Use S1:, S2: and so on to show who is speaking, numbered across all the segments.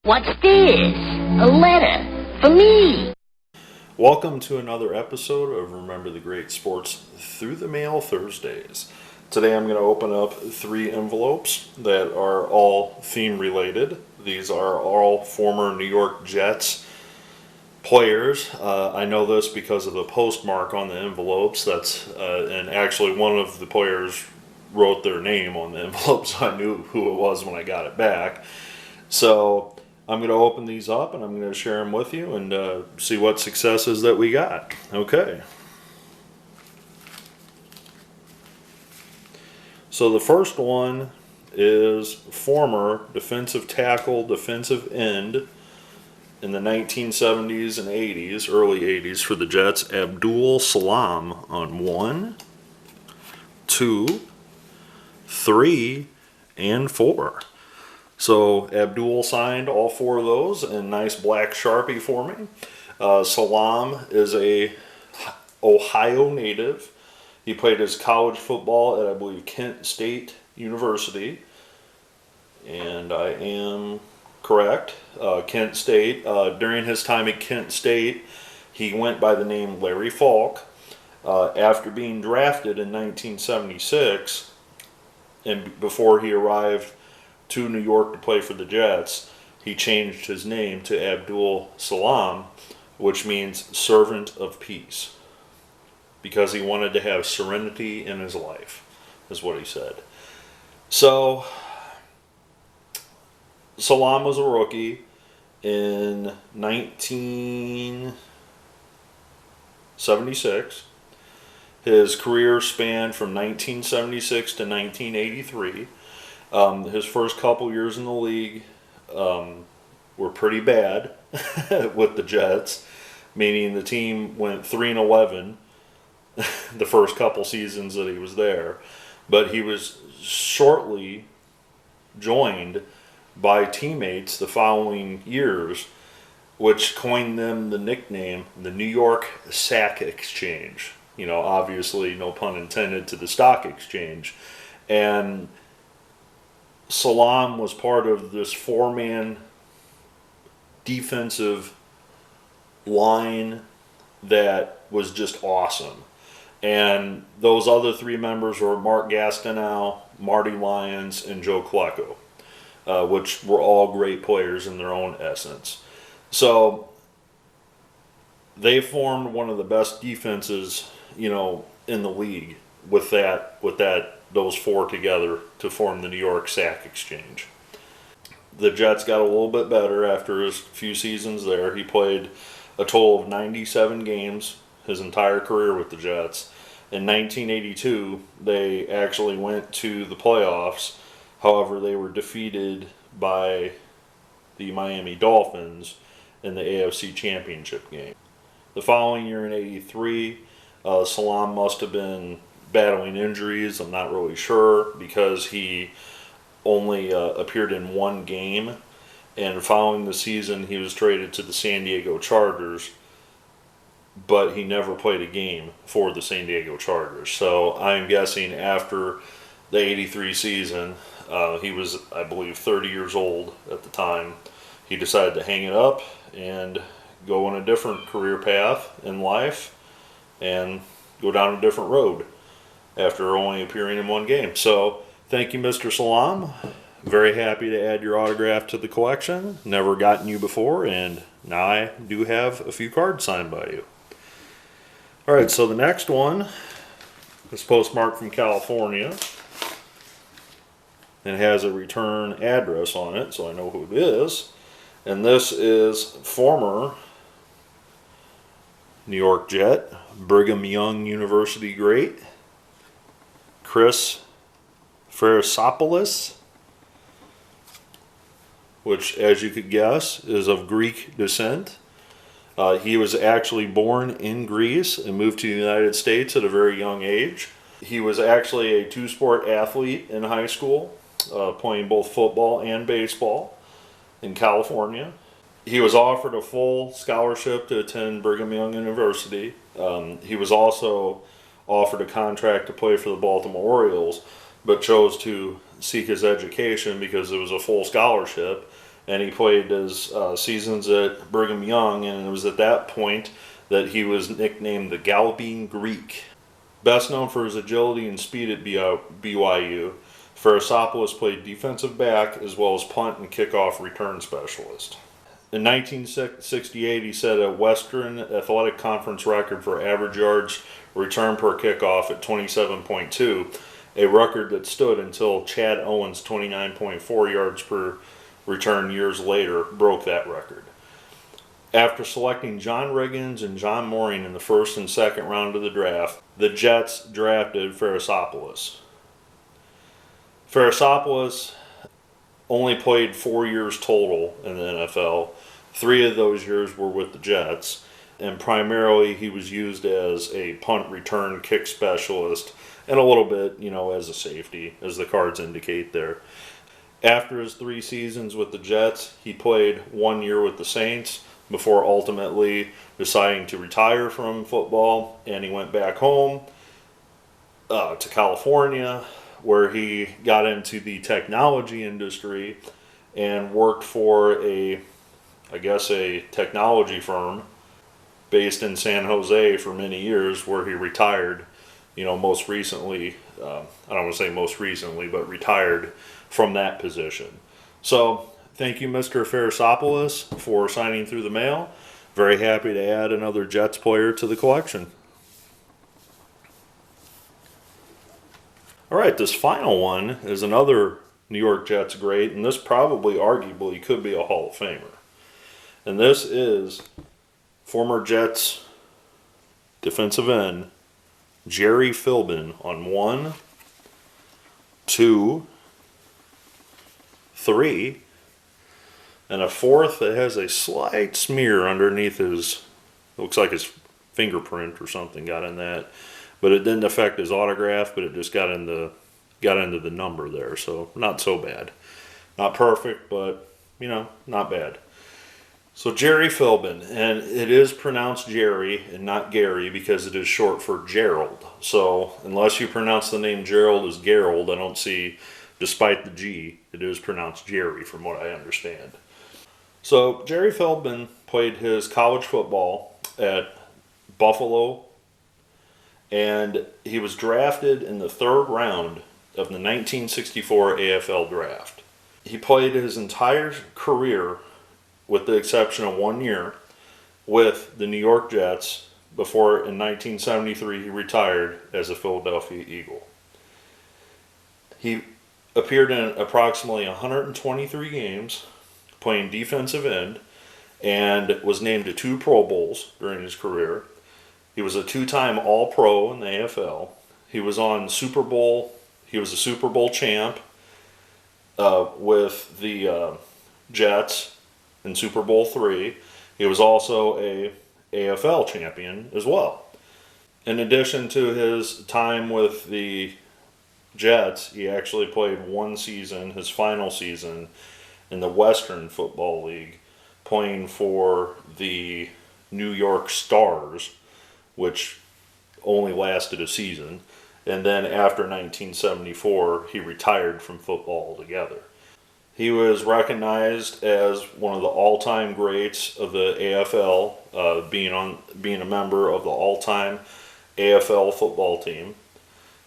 S1: What's this? A letter for me.
S2: Welcome to another episode of Remember the Great Sports Through the Mail Thursdays. Today I'm going to open up 3 envelopes that are all theme related. These are all former New York Jets players. I know this because of the postmark on the envelopes. And actually one of the players wrote their name on the envelope, so I knew who it was when I got it back. So I'm going to open these up and I'm going to share them with you and see what successes that we got. Okay. So the first one is former defensive tackle, defensive end in the 1970s and 80s, early 80s for the Jets, Abdul Salaam on 1, 2, 3, and 4. So Abdul signed all 4 of those in nice black Sharpie for me. Salaam is a Ohio native. He played his college football at, I believe, Kent State University. And I am correct. Kent State. During his time at Kent State, he went by the name Larry Falk. After being drafted in 1976, and before he arrived to New York to play for the Jets, he changed his name to Abdul Salaam, which means servant of peace, because he wanted to have serenity in his life, is what he said. So Salaam was a rookie in 1976. His career spanned from 1976 to 1983. His first couple years in the league were pretty bad with the Jets, meaning the team went 3-11 the first couple seasons that he was there. But he was shortly joined by teammates the following years, which coined them the nickname the New York Sack Exchange. You know, obviously, no pun intended, to the stock exchange. And Salaam was part of this 4-man defensive line that was just awesome. And those other 3 members were Mark Gastineau, Marty Lyons, and Joe Klecko, which were all great players in their own essence. So they formed one of the best defenses, you know, in the league with those 4 together to form the New York Sack Exchange. The Jets got a little bit better after his few seasons there. He played a total of 97 games his entire career with the Jets. In 1982, they actually went to the playoffs. However, they were defeated by the Miami Dolphins in the AFC Championship game. The following year in 83, Salaam must have been battling injuries. I'm not really sure, because he only appeared in 1 game. And following the season, he was traded to the San Diego Chargers, but he never played a game for the San Diego Chargers. So I'm guessing after the 83 season, he was, I believe, 30 years old at the time. He decided to hang it up and go on a different career path in life and go down a different road after only appearing in 1 game. So thank you, Mr. Salaam. Very happy to add your autograph to the collection. Never gotten you before, and now I do have a few cards signed by you. All right, so the next one is postmarked from California and has a return address on it, so I know who it is. And this is former New York Jet, Brigham Young University great, Chris Farasopoulos, which, as you could guess, is of Greek descent. He was actually born in Greece and moved to the United States at a very young age. He was actually a 2-sport athlete in high school, playing both football and baseball in California. He was offered a full scholarship to attend Brigham Young University. He was also offered a contract to play for the Baltimore Orioles, but chose to seek his education because it was a full scholarship and he played his seasons at Brigham Young, and it was at that point that he was nicknamed the Galloping Greek. Best known for his agility and speed at BYU, Farasopoulos played defensive back as well as punt and kickoff return specialist. In 1968, he set a Western Athletic Conference record for average yards return per kickoff at 27.2, a record that stood until Chad Owens' 29.4 yards per return years later broke that record. After selecting John Riggins and John Mooring in the first and second round of the draft, the Jets drafted Farasopoulos. Farasopoulos only played 4 years total in the NFL. 3 of those years were with the Jets, and primarily he was used as a punt return kick specialist and a little bit, as a safety, as the cards indicate there. After his 3 seasons with the Jets, he played 1 year with the Saints before ultimately deciding to retire from football, and he went back home to California, where he got into the technology industry and worked for a technology firm based in San Jose for many years, where he retired, most recently, I don't want to say most recently, but retired from that position. So thank you, Mr. Farasopoulos, for signing through the mail. Very happy to add another Jets player to the collection. All right, this final one is another New York Jets great, and this probably, arguably, could be a Hall of Famer. And this is former Jets defensive end Gerry Philbin on 1, 2, 3, and a 4th that has a slight smear underneath his, looks like his fingerprint or something got in that. But it didn't affect his autograph, but it just got into the number there, so not so bad. Not perfect, but, not bad. So Gerry Philbin, and it is pronounced Jerry and not Gary because it is short for Gerald. So unless you pronounce the name Gerald as Gerald, I don't see, despite the G, it is pronounced Jerry from what I understand. So Gerry Philbin played his college football at Buffalo, and he was drafted in the 3rd round of the 1964 AFL draft. He played his entire career, with the exception of 1 year, with the New York Jets before in 1973 he retired as a Philadelphia Eagle. He appeared in approximately 123 games, playing defensive end, and was named to 2 Pro Bowls during his career. He was a 2-time All-Pro in the AFL. He was a Super Bowl champ with the Jets in Super Bowl III. He was also a AFL champion as well. In addition to his time with the Jets, he actually played 1 season, his final season, in the Western Football League, playing for the New York Stars, which only lasted a season. And then after 1974, he retired from football altogether. He was recognized as one of the all-time greats of the AFL, being a member of the all-time AFL football team.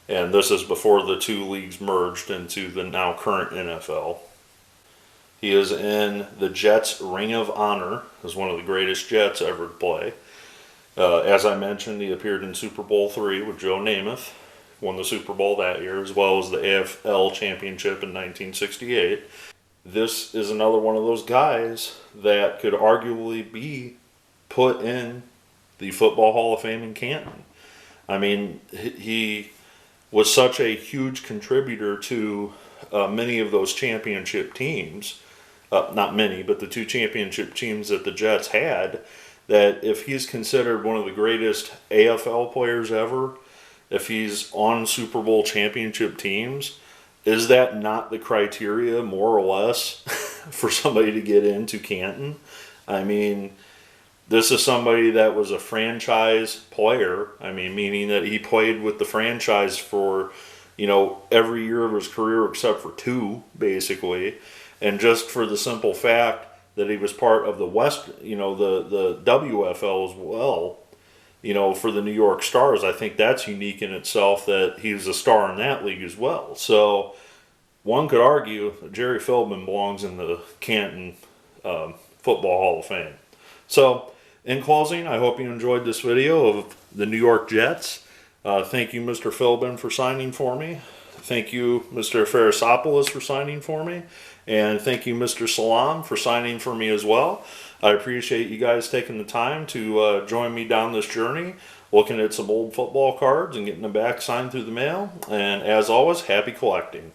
S2: And this is before the 2 leagues merged into the now current NFL. He is in the Jets Ring of Honor as one of the greatest Jets ever to play. As I mentioned, he appeared in Super Bowl III with Joe Namath, won the Super Bowl that year, as well as the AFL Championship in 1968. This is another one of those guys that could arguably be put in the Football Hall of Fame in Canton. I mean, he was such a huge contributor to many of those championship teams. Not many, but the 2 championship teams that the Jets had, that if he's considered one of the greatest AFL players ever, if he's on Super Bowl championship teams, is that not the criteria, more or less, for somebody to get into Canton? I mean, this is somebody that was a franchise player. I mean, meaning that he played with the franchise for, every year of his career except for 2, basically. And just for the simple fact that he was part of the West, the WFL as well, for the New York Stars, I think that's unique in itself that he was a star in that league as well. So one could argue that Gerry Philbin belongs in the Canton Football Hall of Fame. So in closing, I hope you enjoyed this video of the New York Jets. Thank you, Mr. Philbin, for signing for me. Thank you, Mr. Farasopoulos, for signing for me. And thank you, Mr. Salaam, for signing for me as well. I appreciate you guys taking the time to join me down this journey, looking at some old football cards and getting them back signed through the mail. And as always, happy collecting.